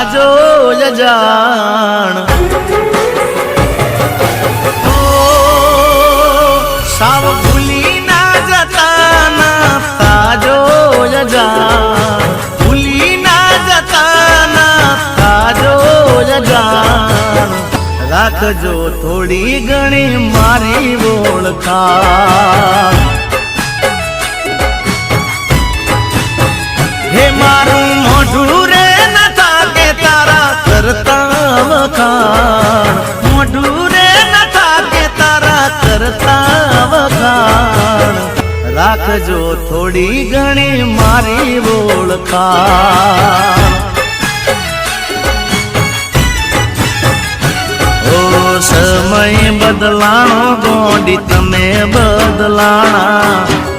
તાજો જાણ સાવ ભૂલી ના જતા ના તાજો જાણ ભૂલી ના જતા ના તાજો જાણ રાખજો થોડી ઘણી મારી ઓળખાણ હે મારું મોઢું રે ન થાકે તારા કરતા વખાણ મોઢું રે ન થાકે તારા કરતા વખાણ રાખજો થોડી ઘણી મારી ઓળખાણ ઓ સમય બદલાણો ગોંડી તમે બદલાણા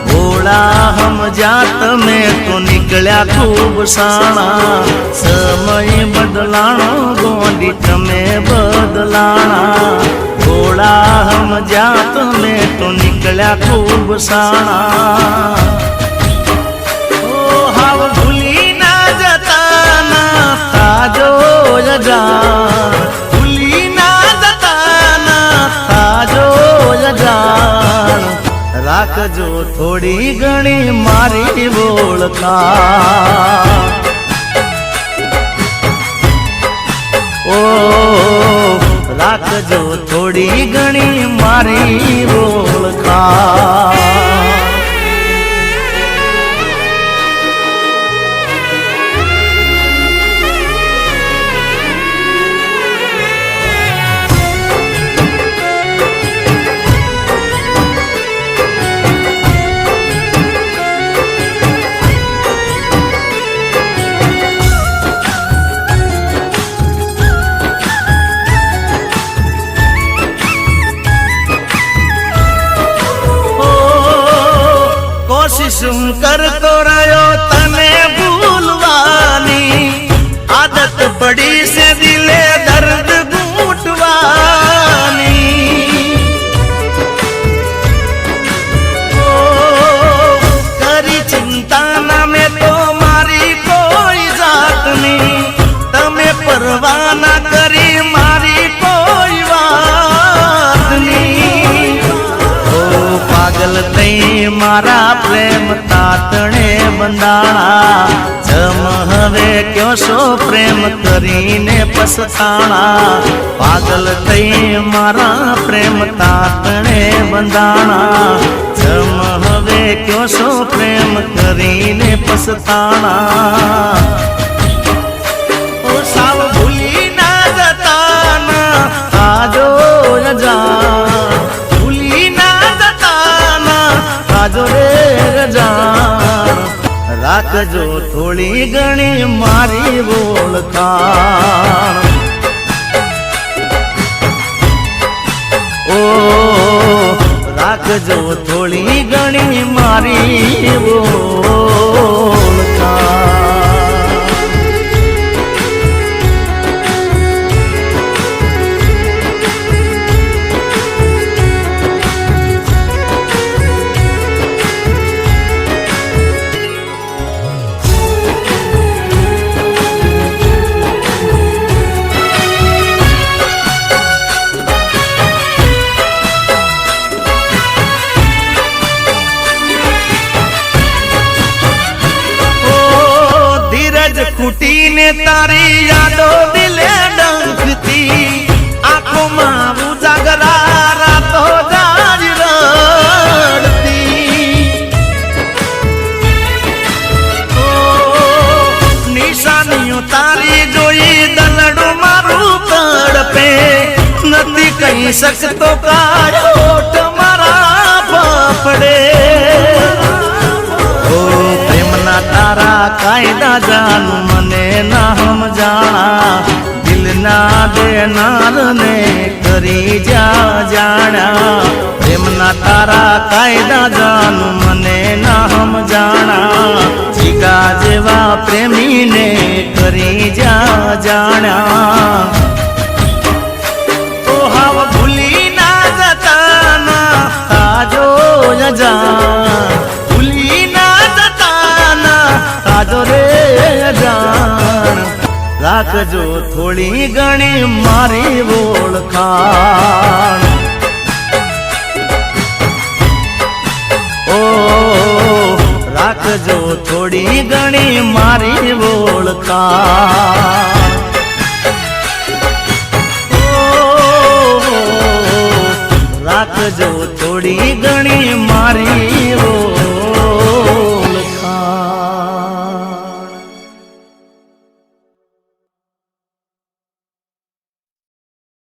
ભોળા હમજા તમે તો નીકળ્યા ખૂબ સાણા સમય બદલાણો ગોંડી તમે બદલાણા ભોળા હમજા તમે તો નીકળ્યા ખૂબ સાણા ઓ હાવ ભૂલી ના જતા ના તાજો જાણ ભૂલી ના જતા ના તાજો જાણ રાખજો થોડી ઘણી મારી ઓળખાણ ઓ રાખજો થોડી ઘણી મારી ઓળખાણ કોશિશ કરતો રહ્યો તને ભૂલવાની આદત પડી છે દિલે દર્દ ઘૂંટવાની કરી ચિંતા ના મેં તો મારી કોઈ જાતની તમે પરવા ના કરી મારી કોઈ વાતની પાગલ તઈ મારા પ્રેમ તાતણે બંધાણા જમ હવે કયો શો પ્રેમ કરીને પસતાણા પાગલ તઈ મારા પ્રેમ તાતણે બંધાણા જમ હવે કયો શો પ્રેમ કરીને પસતાણા ઓ સાવ ભૂલી ના જતા ના તાજો જાણ રાખજો રે જાણ રાખજો થોડી ઘણી મારી ઓળખાણ ઓ રાખજો થોડી ઘણી મારી ઓળખાણ ખૂટીને તારી યાદો દિલે ડંખતી આંખોમાં ઉજાગરા રાતો જારી રડતી નિશાનીઓ તારી જોઈ દલડું મારું તડપે નથી કહી શકતો કાયો તમારા ફફડે પ્રેમના તારા કાયદા જાનું મને ના સમજાણા દિલના દેનાર ને કરી જા જાણા પ્રેમના તારા કાયદા જાનું મને ના સમજાણા જીગા જેવા પ્રેમીને કરી જા જાણા ઓ હાવ ભૂલી ના જતા ના તાજો જાણ ભૂલી ના જતા ના તાજો રે જાણ રાખ રાખજો થોડી ઘણી મારી ઓળખાણ. ઓ રાખજો થોડી ઘણી મારી ઓળખાણ. રાખજો થોડી ઘણી મારી